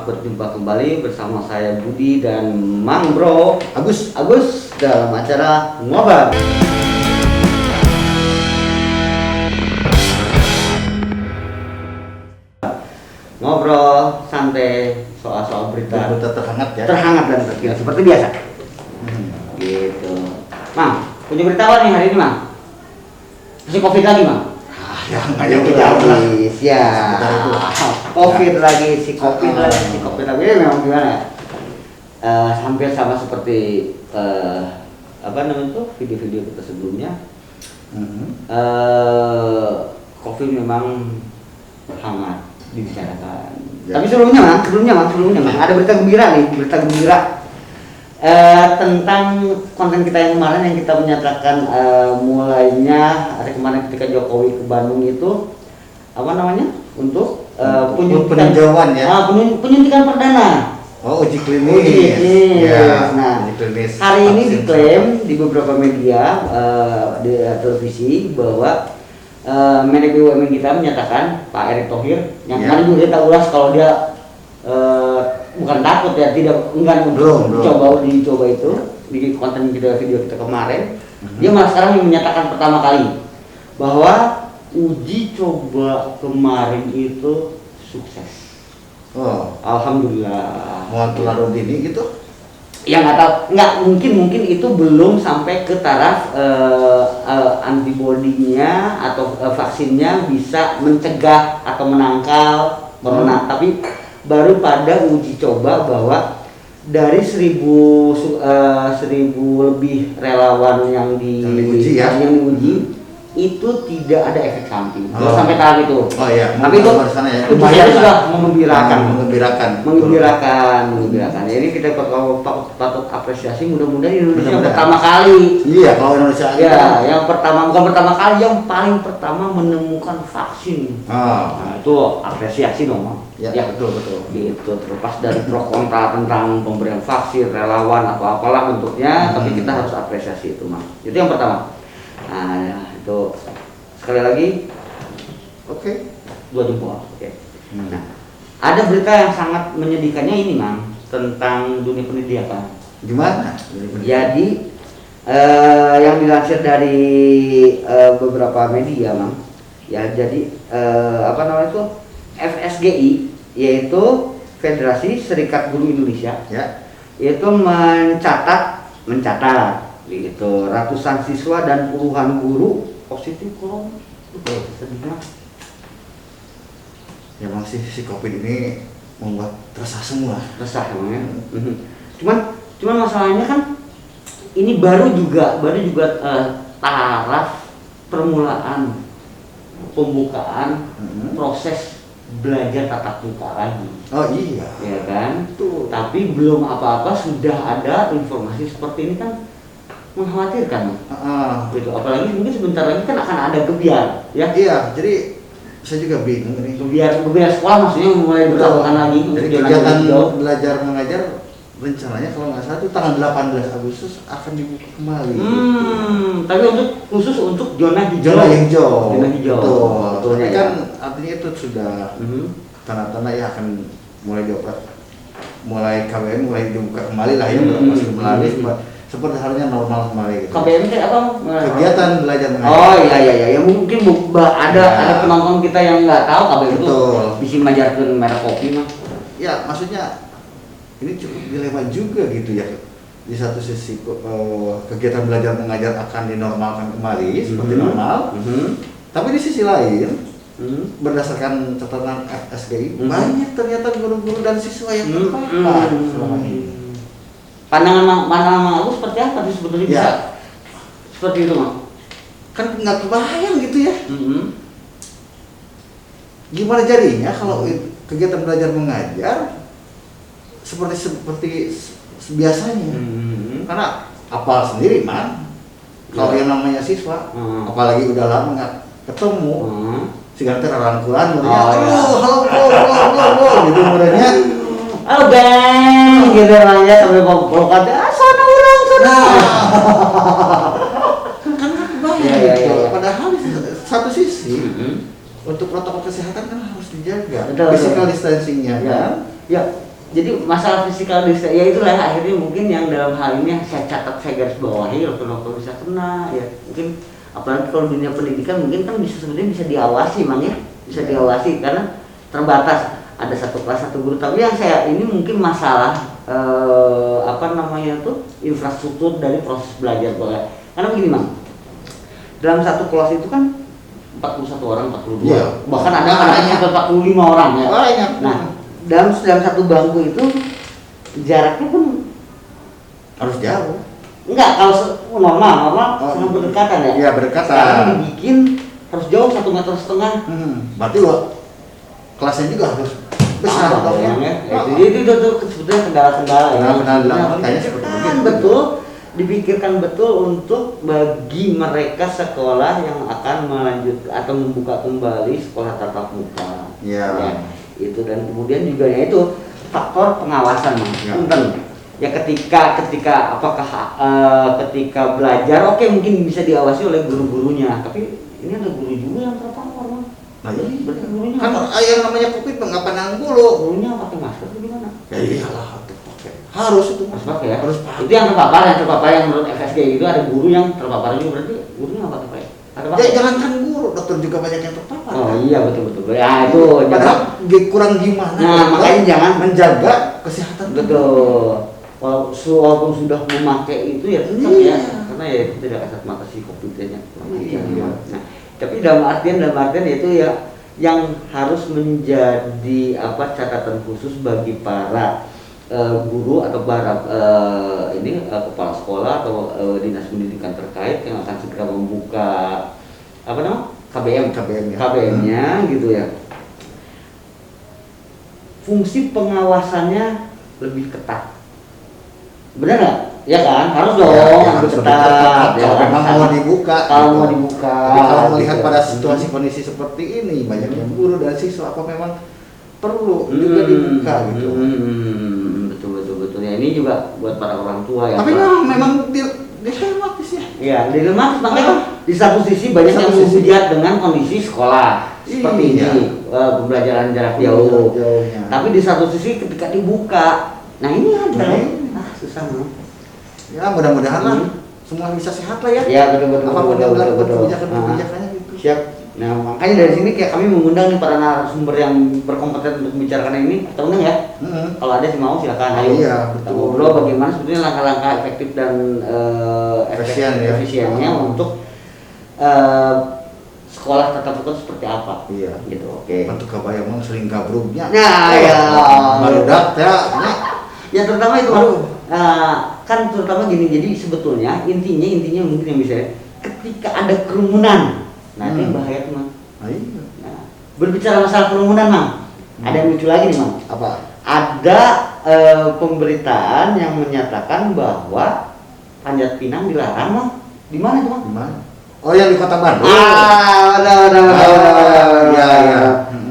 berjumpa kembali bersama saya Budi dan Mang Bro Agus dalam acara Ngobrol. Ngobrol santai soal-soal berita terhangat ya. Terhangat dan terkini seperti biasa. Gitu. Mang, punya berita apa nih hari ini, Mang? Masih Covid lagi, Mang? Yang banyak udah ya. Covid lagi, si Covid lagi. Ini memang gimana ya? Hampir sama seperti apa namanya tuh video-video kita sebelumnya. Covid memang hangat dibicarakan. Ya. Tapi sebelumnya Mang, ada berita gembira tentang konten kita yang kemarin yang kita menyatakan mulainya hari kemarin ketika Jokowi ke Bandung itu apa namanya untuk peninjauan ya, penyuntikan perdana. Uji klinis. Ya, nah, uji klinis hari ini diklaim di beberapa media di televisi bahwa Menko BUMN kita menyatakan Pak Erick Thohir yang kemarin juga kita ulas kalau dia bukan takut ya, enggan untuk dicoba itu di konten video kita kemarin. Dia malah sekarang menyatakan pertama kali bahwa uji coba kemarin itu sukses. Alhamdulillah. Mau larut ini gitu? Ya nggak mungkin itu belum sampai ke taraf antibodinya atau vaksinnya bisa mencegah atau menangkal corona, tapi baru pada uji coba bahwa dari 1000 lebih relawan yang diuji itu tidak ada efek samping. Sampai tahap itu. Tapi itu sudah mengembirakan. Jadi kita patut apresiasi, mudah-mudahan Indonesia pertama kali. Iya, kalau Indonesia bukan pertama kali, yang paling pertama menemukan vaksin. Nah, itu apresiasi dong, Mang. Ya, betul. Gitu, terlepas dari pro kontra tentang pemberian vaksin, relawan atau apalah bentuknya, tapi kita harus apresiasi itu, Mang. Itu yang pertama. Nah, itu sekali lagi, dua jempol. Nah, ada berita yang sangat menyedihkannya ini, Mang, tentang dunia pendidikan. Gimana? Jadi, yang dilansir dari beberapa media, Mang, ya jadi apa namanya itu FSGI, yaitu Federasi Serikat Guru Indonesia, itu mencatat gitu ratusan siswa dan puluhan guru positif corona. Sedih banget. Ya Bang, si Covid ini membuat resah semua. Emangnya. Cuman masalahnya kan ini baru juga taraf permulaan pembukaan proses belajar tatap muka lagi. Iya. Ya kan? Tuh. Tapi belum apa-apa sudah ada informasi seperti ini kan mengkhawatirkan. Gitu. Apalagi mungkin sebentar lagi kan akan ada gebiar, ya. Iya, jadi saya juga bingung nih. Gebiar sekolah maksudnya mulai berlakukan lagi. Jadi kegiatan belajar mengajar rencananya kalau nggak salah itu tanggal 18 Agustus akan dibuka kembali. Tapi khusus untuk zona hijau. Zona hijau. Betul. Tapi kan artinya itu sudah tanda-tanda ya akan mulai dioperasi, mulai KBM mulai dibuka kembali lah ya, beroperasi kembali seperti halnya normal kembali gitu. KBM itu apa? Kegiatan belajar mengajar. Iya. Ya mungkin ada penonton kita yang nggak tahu KBM itu bisa mengajarkan merek kopi, Mang. Ya, maksudnya ini cukup dilema juga gitu ya. Di satu sisi kegiatan belajar mengajar akan dinormalkan kembali seperti normal. Tapi di sisi lain berdasarkan catatan FSGI banyak ternyata guru-guru dan siswa yang terpapar selama ini. Pandangan Mang seperti apa sih sebetulnya bisa seperti itu, Mang? Kan nggak kebayang gitu ya. Gimana jadinya kalau kegiatan belajar mengajar seperti biasanya? Karena apal sendiri, Mang. Kalau yang namanya siswa, apalagi udah lama nggak ketemu, sigaretnya rangkulan, halo, gitu mudahnya. Halo Bang, gitu namanya sampai pelukan, sana orang. Kan kebayang. Padahal di satu sisi untuk protokol kesehatan kan harus dijaga, physical distancing-nya kan. Ya. Jadi masalah physical distancing ya itulah akhirnya mungkin yang dalam hal ini yang saya catat, saya garis bawahi kalau bisa kena ya mungkin apalagi kalau dunia pendidikan mungkin kan bisa sebenarnya bisa diawasi Mang ya, bisa diawasi karena terbatas ada satu kelas satu guru. Tapi yang saya ini mungkin masalah infrastruktur dari proses belajar karena begini Mang, dalam satu kelas itu kan 41 orang, 42 bahkan ada sampai 45 orang ya. Nah dalam satu bangku itu jaraknya pun harus jauh. Enggak, kalau normal sangat berdekatan ya. Iya, berdekatan. Sekarang dibikin harus jauh 1,5 meter. Berarti kelasnya juga harus besar ya. Itu sebetulnya kendala-kendala ya. Kayaknya seperti begitu. Betul, dipikirkan betul untuk bagi mereka sekolah yang akan melanjutkan atau membuka kembali sekolah tatap muka. Ya. Itu dan kemudian juga ya itu faktor pengawasan penting ya ketika apakah ketika belajar mungkin bisa diawasi oleh guru-gurunya, tapi ini ada guru juga yang terpapar nah iya berarti gurunya kan yang namanya COVID nggak pandang bulu, gurunya pakai masker itu gimana ya iyalah harus itu pakai ya harus pakai. Itu yang terpapar yang menurut FSG itu ada guru yang terpapar juga, berarti gurunya nggak pakai. Ya jangankan guru, dokter juga banyak yang terpapar. Oh iya betul. Ya itu padahal kurang gimana. Nah makanya jangan menjaga kesehatan. Betul. Walaupun sudah memakai itu ya tetap ya, karena ya itu tidak kasat mata si COVID-nya. Nah tapi dalam artian itu ya yang harus menjadi catatan khusus bagi para guru atau para kepala sekolah atau dinas pendidikan terkait yang akan segera membuka KBM-nya gitu ya. Fungsi pengawasannya lebih ketat. Benar nggak? Ya kan, harus dong harus ketat. Kalau memang mau dibuka. Tapi kalau melihat gitu. pada situasi kondisi seperti ini, banyak yang guru dan siswa memang perlu juga dibuka gitu. Betul ya, ini juga buat para orang tua ya. Tapi memang dilematis ya. Iya, dilematis makanya di satu sisi banyak yang menghujat dengan kondisi sekolah seperti ini, pembelajaran jarak jauh. Tapi di satu sisi ketika dibuka, nah ini ada susah loh. Ya mudah-mudahan lah semua bisa sehat lah ya. Ya betul. Kebijakannya gitu. Siap. Nah makanya dari sini kayak kami mengundang nih para narasumber yang berkompeten untuk membicarakan ini, kita undang ya. Kalau ada sih mau silakan. Ayo kita ngobrol bagaimana sebetulnya langkah-langkah efektif dan efisiennya untuk sekolah tatap muka seperti apa. Iya. Gitu. Oke. Untuk kebayang sering gabrugnya. Nah ya. Barudak ya. Ya terutama itu kan terutama gini, jadi sebetulnya intinya mungkin yang bisa ketika ada kerumunan, nah itu yang bahaya tuh Mang. Nah, berbicara masalah kerumunan Mang, ada yang lucu lagi nih Mang. Apa? Ada pemberitaan yang menyatakan bahwa Panjat Pinang dilarang Mang. Di mana tuh Mang? Di mana? Oh yang di Kota Bandung. Iya.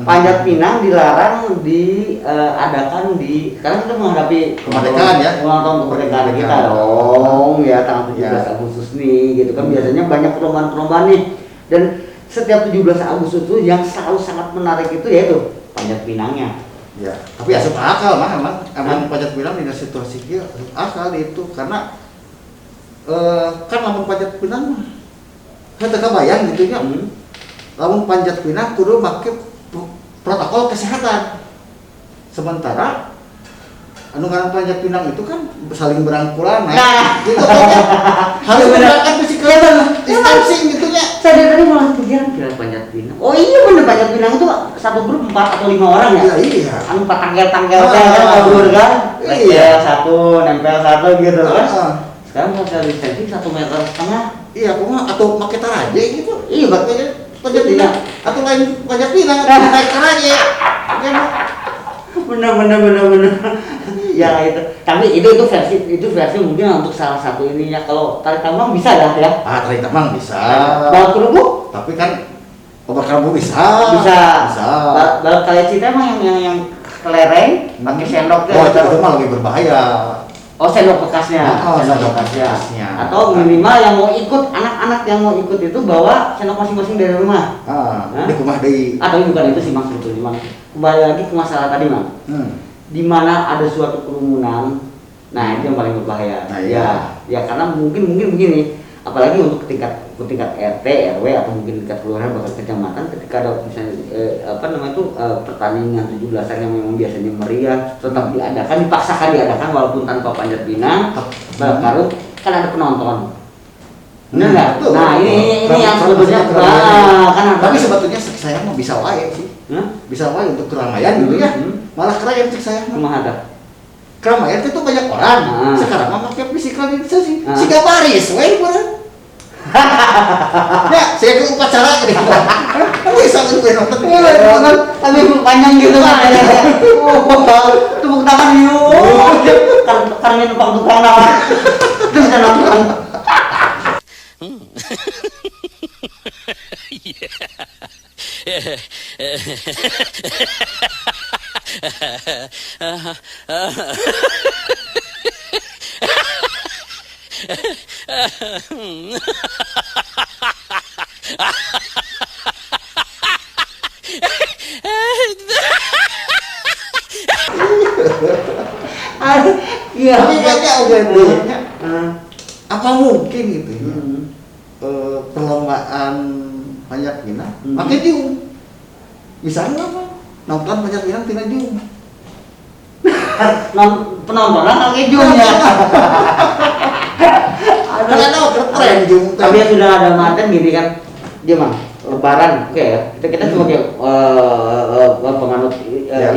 Panjat Pinang dilarang diadakan sekarang kita menghadapi kemerdekaan ya. Ulang tahun kemerdekaan kita dong ya, tanggal 17 Agustus nih gitu kan. Biasanya banyak perlombaan nih, dan setiap 17 Agustus itu yang selalu sangat menarik itu yaitu Panjat Pinangnya. Ya, tapi asup akal emang Panjat Pinang di situasi dia akal itu karena kan lamun Panjat Pinang mah kita kebayang gitu ya. Lamun Panjat Pinang kudu make protokol kesehatan. Sementara anu ngaran Panjat Pinang itu kan saling berangkulan gitu kan. Harus menggunakan physical distancing gitu ya. Saya tadi malah kepikiran Panjat Pinang. Oh iya bener, Panjat Pinang itu satu grup 4 atau 5 orang ya? Iya. Anu tanggal-tanggal kabur kan? Iya, satu nempel satu gitu kan. Sekarang social distancing 1,5 meter. Iya, atau pakai taraje gitu. Iya, pakai Panjat Pinang atau lain Panjat Pinang naik taraje. Bener. Ya itu. Tapi itu versi mungkin untuk salah satu ininya. Kalau tarik tambang bisa ya? Tarik tambang bisa. Balap kerubuk? Tapi kan obat kerubuk bisa. Balap kali cita mah yang kelereng pakai sendok. Itu mah lebih berbahaya. Oh, sendok bekasnya. Sendok bekasnya. Atau minimal yang mau ikut, anak-anak yang mau ikut itu bawa sendok masing-masing dari rumah. Di rumah deui. Atau bukan itu sih Mas, sebetulnya Mang. Kembali lagi ke masalah tadi Mang. di mana ada suatu kerumunan, nah itu yang paling berbahaya. Nah, iya. Ya karena mungkin begini, apalagi untuk tingkat RT, RW atau mungkin tingkat kelurahan bahkan kecamatan, ketika ada misalnya pertandingan 17-an yang memang biasanya meriah tetap diadakan, dipaksakan diadakan walaupun tanpa panjat pinang, baru kan ada penonton. Benar nggak? Nah ini yang sebetulnya kan. Tapi sebetulnya saya mau bisa wae sih, bisa wae untuk keramaian gitu ya. Malah keren sih saya. Rumah ada. Keramaian itu banyak orang. Sekarang mah pakai physical distancing. Siga baris, wae bener. Ya, saya ke upacara gitu. Bisa gue nonton. Tapi panjang gitu kan. Tepuk tangan yuk. Karena numpang tukang nama. Itu bisa nonton. Iya, tapi kayaknya udah apa mungkin gitu ya? Perlombaan panjat pinang, pakai jum. Misalnya apa? Nonton panjat pinang tina jum. Penontonan pakai jum ya. Ada keren jum. Tapi yang sudah ada mantan gini kan, dia mah Lebaran, oke ya. Kita sebagai penganut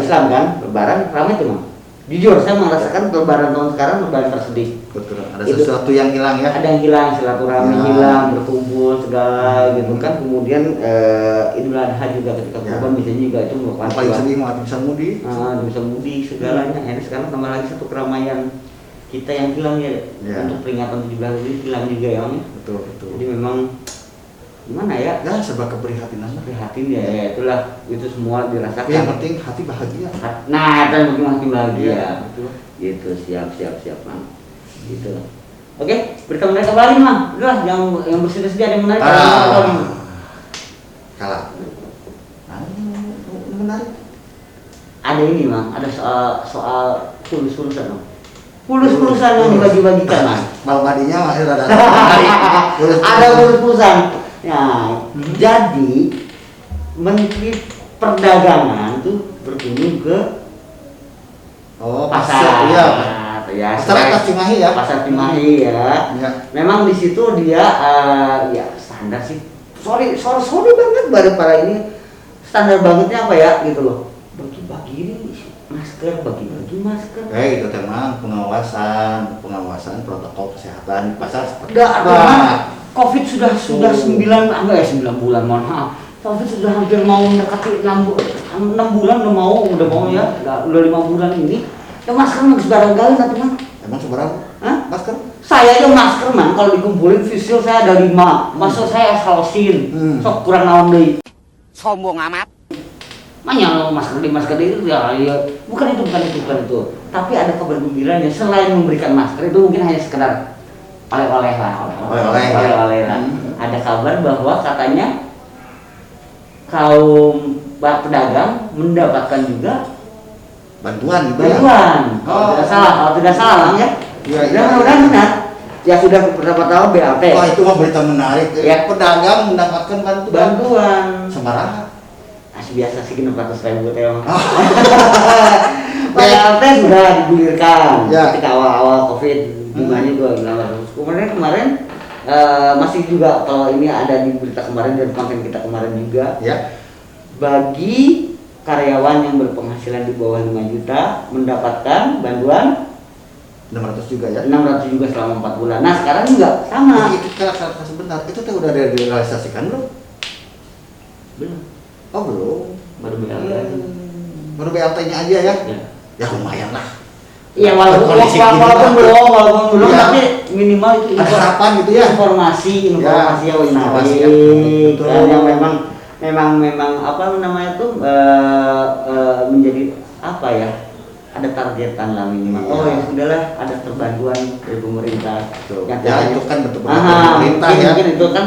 Islam kan, Lebaran ramai tuh mah. Jujur saya merasakan Lebaran tahun sekarang Lebaran tersedih. Betul. Ada sesuatu yang hilang ya. Ada yang hilang, silaturahmi hilang, berkumpul segala gitu kan. Kemudian Idul Adha juga ketika kurban biasanya juga itu merupakan paling sedih mah bisa mudik. Bisa mudik segalanya. Ini sekarang tambah lagi satu keramaian kita yang hilang ya. Untuk peringatan 17 ini hilang juga ya. Betul. Jadi memang gimana ya? Ya serba keprihatinan. Prihatin ya, itulah itu semua dirasakan. Tapi yang penting hati bahagia. Nah, itu yang penting hati bahagia. Ya, betul. Gitu, siap Mang. Gitu. Oke, berita menarik apa lagi Mang? Udah yang bersedia ada yang menarik. Kalah. Menarik. Ada ini Mang, ada soal pulus-pulusan Mang. Pulus-pulusan yang dibagi-bagikan Mang. Mau madinya masih ada. Ada pulus-pulusan. Nah, jadi Menteri Perdagangan tuh berkunjung ke pasar. Iya. Ya, Pasar Cimahi ya. Pasar Cimahi ya. Memang di situ dia ya standar sih. Sorry banget baru para ini standar bangetnya apa ya gitu loh. Bagi-bagi ini masker, bagi-bagi masker. Itu memang pengawasan protokol kesehatan di pasar seperti Covid sudah 9 bulan, mohon maaf. Covid sudah hampir mau mendekati 6 bulan udah mau ya, udah 5 bulan ini. Ya masker mah sebarang-barang satu Mang. Emang seberapa? Masker? Saya aja masker Mang, kalau dikumpulin visil saya ada 5. Masker saya asalosin. Sok kurang naon deui. Sombong amat. Makanya masker itu ya bukan itu. Tapi ada kabar gembiranya, selain memberikan masker itu mungkin hanya sekedar oleh-oleh lah. Ada kabar bahwa katanya kaum pedagang mendapatkan juga bantuan gitu kalau tidak salah Mang ya. Mudah-mudahan benar. Ya sudah pertama-tama BLT. Wah itu mah berita menarik ya. Pedagang mendapatkan bantuan. Sembarangan. Masih biasa sih 600.000 teh mah. BLT sudah digulirkan ketika awal-awal Covid, jumlahnya juga 600. Kemarin masih juga kalau ini ada di berita kemarin dan konten kita kemarin juga ya. Bagi karyawan yang berpenghasilan di bawah 5 juta mendapatkan bantuan 600 juga ya? 600 juga selama 4 bulan. Nah sekarang juga sama. Kita sebentar, itu udah direalisasikan belum? Belum. Oh belum? Baru BLT. Baru BLT-nya aja ya? Ya lumayan lah. Iya walaupun belum tapi minimal itu ada harapan gitu ya? Informasi yang menarik. Kan yang memang apa namanya tuh menjadi apa ya, ada targetan lah minimal. Ya sudahlah, ada terbantuan dari pemerintah. Ya itu kan betul pemerintah ya. Mungkin itu kan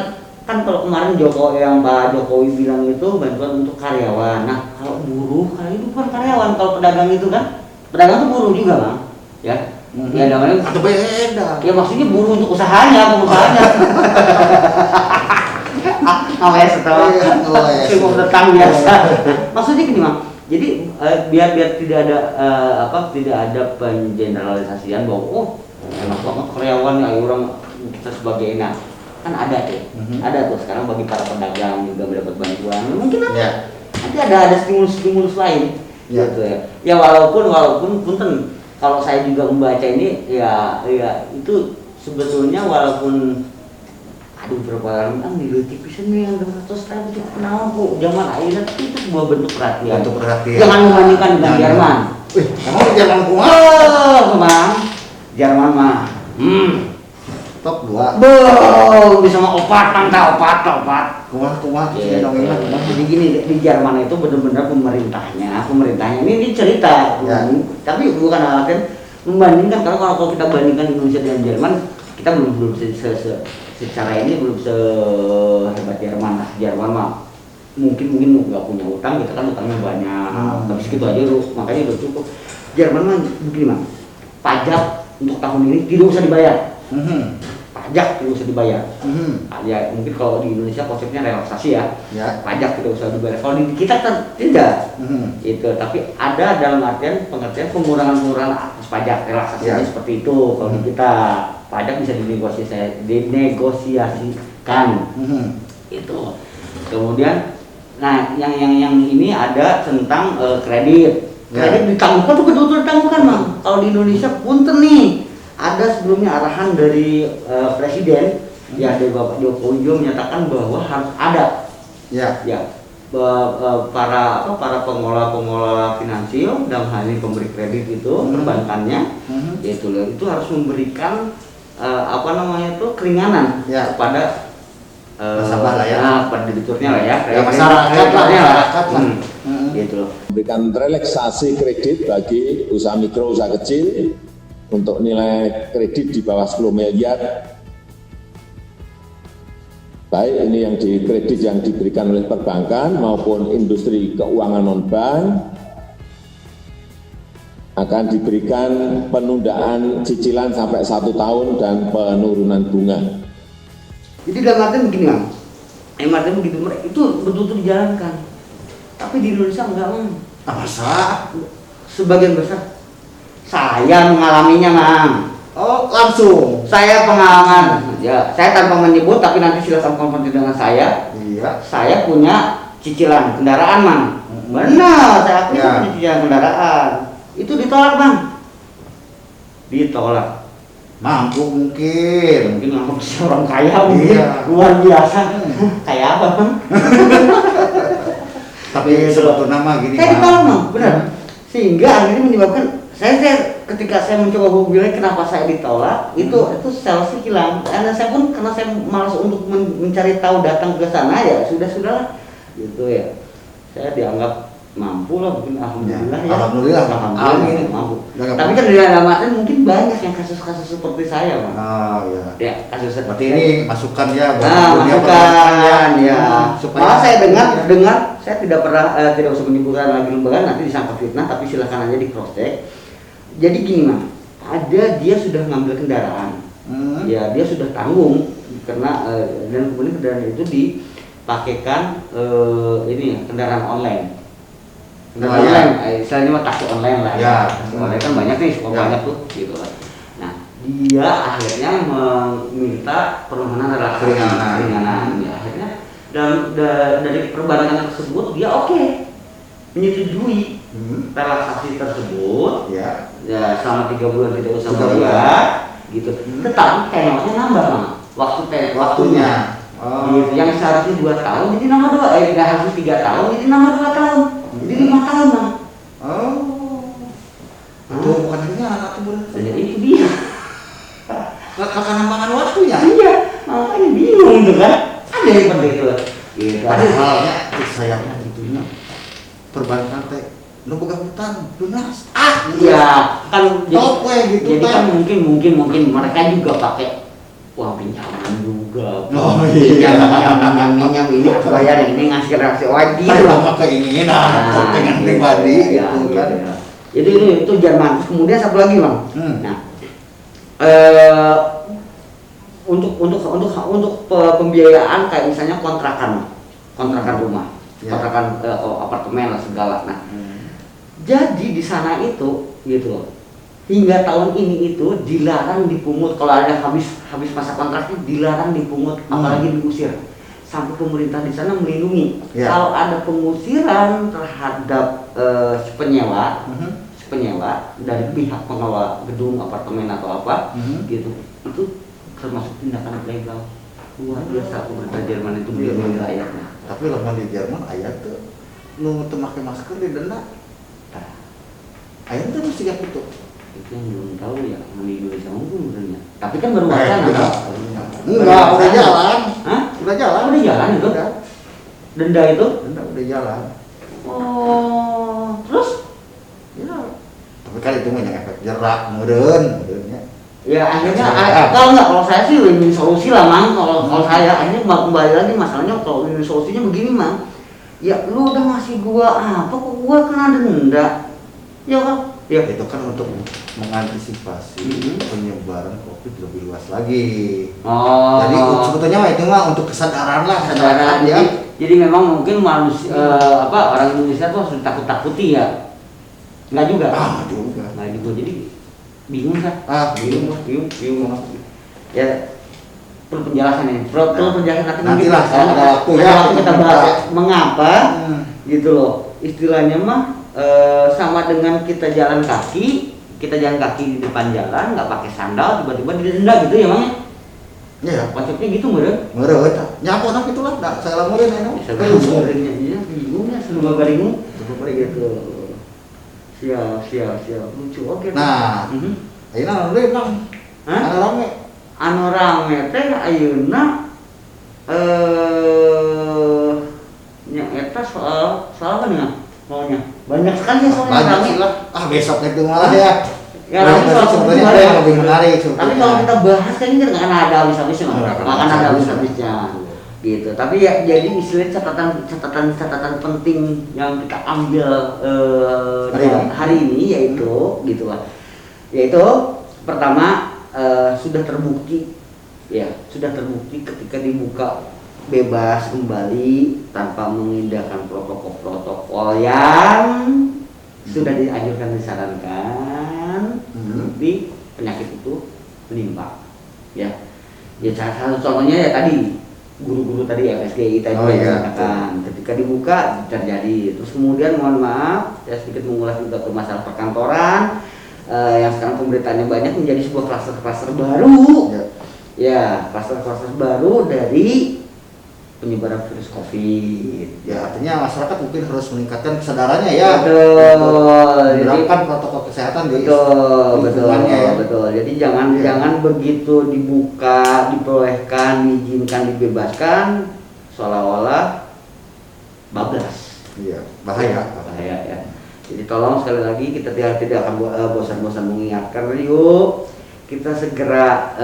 kalau kemarin Pak Jokowi bilang itu bantuan untuk karyawan. Nah kalau buruh, kalau itu bukan karyawan, kalau pedagang itu kan Pedagang tuh buruh juga bang, ya. Ya namanya. Atau beda. Ya maksudnya buruh untuk usahanya, pengusahanya. Namanya setelah semua tetang biasa. Maksudnya gini bang. Jadi biar tidak ada tidak ada pengeneralisasian bahwa enak banget karyawan ya orang kita sebagai enak kan ada tuh, ada tuh sekarang bagi para pedagang juga mendapat bantuan mungkin nanti ada stimulus lain gitu ya. Ya walaupun punten kalau saya juga membaca ini ya itu sebetulnya walaupun berapa orang di TV nih yang 200 ribu kenal kok zaman akhirnya itu sebuah bentuk perhatian. Jangan membandingkan dengan Jerman. Emang Jerman kumaha? Bang. Jerman mah. Top 2. Bisa mau opat. Kumaha. Jadi gini di Jerman itu benar-benar pemerintahnya ini cerita. Tapi bukan alasan membandingkan kalau kita bandingkan Indonesia dengan Jerman kita belum secara ini belum sehebat Jerman lah. Jerman mah mungkin nggak punya utang, kita kan utangnya banyak, tapi segitu aja makanya udah cukup. Jerman mah begini mah, pajak untuk tahun ini tidak usah dibayar. Pajak tidak usah dibayar. Ya mungkin kalau di Indonesia konsepnya relaksasi ya. Pajak tidak usah dibayar. Kalau di kita kan tidak. Itu tapi ada dalam pengertian pengurangan atas pajak, relaksasinya seperti itu. Kalau di kita pajak bisa dinegosiasikan. Itu. Kemudian nah yang ini ada tentang kredit ditangguhkan tuh betul-betul ditangguhkan bang. Kalau di Indonesia punten nih ada sebelumnya arahan dari presiden ya dari Bapak Jokowi juga menyatakan bahwa harus ada para pengelola finansial dalam hal ini pemberi kredit itu perbankannya itu harus memberikan keringanan kepada nasabah lah ya, pada debiturnya lah ya, masyarakat lah. Gitu loh. Memberikan relaksasi kredit bagi usaha mikro, usaha kecil untuk nilai kredit di bawah 10 miliar. Baik ini yang kredit yang diberikan oleh perbankan maupun industri keuangan non-bank akan diberikan penundaan cicilan sampai 1 tahun dan penurunan bunga. Jadi dalam artian begini bang, artinya begitu itu betul-betul dijalankan. Tapi di Indonesia enggak bang. Masa? Sebagian besar saya mengalaminya bang. Oh langsung? Saya pengalaman, ya saya tanpa menyebut tapi nanti silakan konfirmasi dengan saya. Iya. Saya punya cicilan kendaraan bang. Benar, saya punya cicilan kendaraan. Itu ditolak bang. Ditolak. Mampu mungkin mampu orang kaya mungkin luar biasa. Kayak apa bang? Tapi suatu nama gini saya ditolak bang, benar. Sehingga akhirnya menyebabkan saya ketika saya mencoba hubungi kenapa saya ditolak itu salesnya hilang. Karena saya malas untuk mencari tahu datang ke sana ya sudah gitu ya. Saya dianggap mampu lah mungkin alhamdulillah mampu. Tapi kan di dalam artian mungkin banyak yang kasus-kasus seperti saya bang. Ya kasus seperti ini masukan ya masukan ya. Malah saya dengar saya tidak usah menyebutkan lagi lembaga nanti disangka fitnah tapi silakan aja di cross check. Jadi gini bang, dia sudah ngambil kendaraan ya dia sudah tanggung karena dan kemudian kendaraan itu dipakaikan kendaraan online. Istilahnya mah taksi online lah ya. Taksi online kan banyak nih, banyak tuh gitu lah. Nah, dia akhirnya meminta permohonan keringanan. Ya, akhirnya dari perbankan tersebut dia menyetujui relaksasi tersebut. Ya selama 3 bulan tidak usah bayar gitu. Tetapi tenornya nambah waktunya. Gitu. Yang seharusnya 2 tahun jadi nambah 2, tidak harus 3 tahun jadi nambah 2 tahun. Jadi 5 tahun bang. Itu bukan hanya anak tuh. Jadi itu dia. Karena makan waktunya. Iya, makanya bingung tuh kan. Ada yang seperti itu. Gitu. Halnya sayangnya gitunya. Perbankan teh lu boga hutang lunas. Iya, kan jadi kan mungkin mereka juga pakai uang pinjaman juga. Minjam ini bayar ini ngasih reaksi wajib. Sama keinginan, pengen pribadi gitu kan. Jadi itu Jerman. Terus kemudian satu lagi bang. Nah, untuk pembiayaan kayak misalnya kontrakan rumah, kontrakan apartemen lah segala. Nah, jadi di sana itu gitu loh. Hingga tahun ini itu dilarang dipungut kalau ada habis masa kontraknya dilarang dipungut, apalagi diusir. Sampai pemerintah di sana melindungi. Kalau ada pengusiran terhadap si penyewa dari pihak pengelola gedung apartemen atau apa gitu, itu termasuk tindakan ilegal. Luar biasa pemerintah Jerman itu melindungi rakyatnya. Tapi lama di Jerman ayat tuh nu teu make masker didenda. Ayat tuh mesti gak itu. Itu yang belum tahu ya, di Indonesia mungkin sebenarnya. Tapi kan baru wacana. Enggak, udah jalan. Hah? Udah jalan. Udah jalan itu? Denda itu? Denda udah jalan. Oh, terus? Ya. Tapi kan itu mah efek jerak meureunnya. Ya akhirnya kalau saya sih win-win solusi lah mang. Kalau saya akhirnya kembali lagi masalahnya kalau win-win solusinya begini mang. Ya lu udah ngasih gua apa kok gua kena denda? Ya kan? Ya. Itu kan untuk mengantisipasi penyebaran COVID lebih luas lagi. Oh. Jadi sebetulnya itu mah untuk kesadaran lah, kesadaran ya. Jadi memang mungkin manusia orang Indonesia tuh harus takut-takuti ya. Enggak juga. Enggak juga. Jadi bingung kan? Bingung. Ya perlu penjelasan ini. Perlu penjelasan nanti lah ada waktu kita bahas mengapa gitu loh. Istilahnya mah sama dengan kita jalan kaki di depan jalan nggak pakai sandal tiba-tiba didenda gitu ya mang ya konsepnya gitu meureun nyapo nak itulah saya lamurin anu iya bingungnya seluruh garingu gitu siap lucu oke nah ayeuna anu deui mang anu rame teh ayeuna nya eta soal apa nih maunya banyak sekali ya soalnya banyak lah besok itu malah ya sebetulnya ada yang lebih menarik tapi kalau kita bahas kan ini nggak akan ada habis-habisnya nggak akan ada habis-habisnya gitu tapi ya jadi istilahnya catatan penting yang kita ambil hari ini yaitu gitu lah yaitu pertama sudah terbukti ketika dibuka bebas kembali tanpa mengindahkan protokol yang sudah dianjurkan disarankan tapi penyakit itu menimpa ya salah satu contohnya ya tadi guru-guru tadi FSGI tadi mengatakan ketika dibuka terjadi terus kemudian mohon maaf ya sedikit mengulas juga ke masalah perkantoran yang sekarang pemberitaannya banyak menjadi sebuah klaster baru ya klaster baru dari penyebaran virus COVID. Ya artinya masyarakat mungkin harus meningkatkan kesadarannya ya. Betul. Menerapkan protokol kesehatan di lingkungannya. Betul. Jadi jangan begitu dibuka, diperbolehkan, diizinkan, dibebaskan seolah-olah bablas. Iya, bahaya ya. Jadi tolong sekali lagi kita tidak akan bosan-bosan mengingatkan yuk kita segera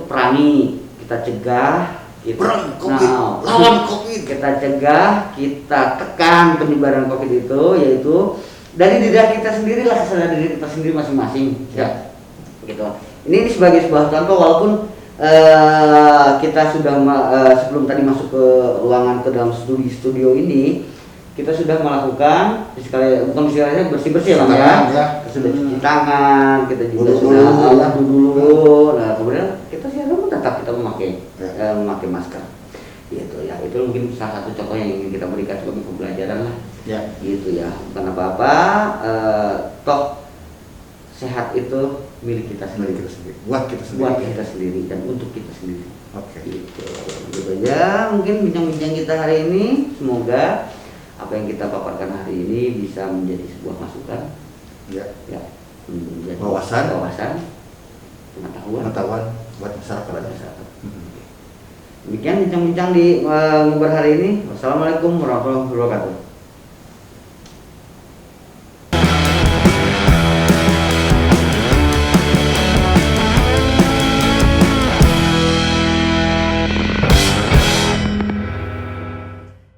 perangi, kita cegah perang COVID, lawan COVID. Kita cegah, kita tekan penyebaran COVID itu yaitu dari diri kita sendiri lah, kesadaran diri kita sendiri masing-masing. Ya, gitu. Ini sebagai sebuah contoh walaupun kita sudah sebelum tadi masuk ke ruangan ke dalam studio ini kita sudah melakukan bersih-bersih lah ya. Kita sudah cuci tangan, kita juga sudah dulu. Nah, kemudian kita tetap kita memakai masker. Gitu ya. Itu mungkin salah satu contoh yang ingin kita berikan sebagai pembelajaran lah. Ya. Gitu ya. Bukan apa-apa. Toh sehat itu milik kita sendiri. Buat kita sendiri dan untuk kita sendiri. Oke. Gitu aja mungkin bincang-bincang kita hari ini. Semoga apa yang kita paparkan hari ini bisa menjadi sebuah masukan, menjadi wawasan, pengetahuan buat masyarakat. Demikian bincang-bincang di ngobrol hari ini. Wassalamualaikum warahmatullahi wabarakatuh.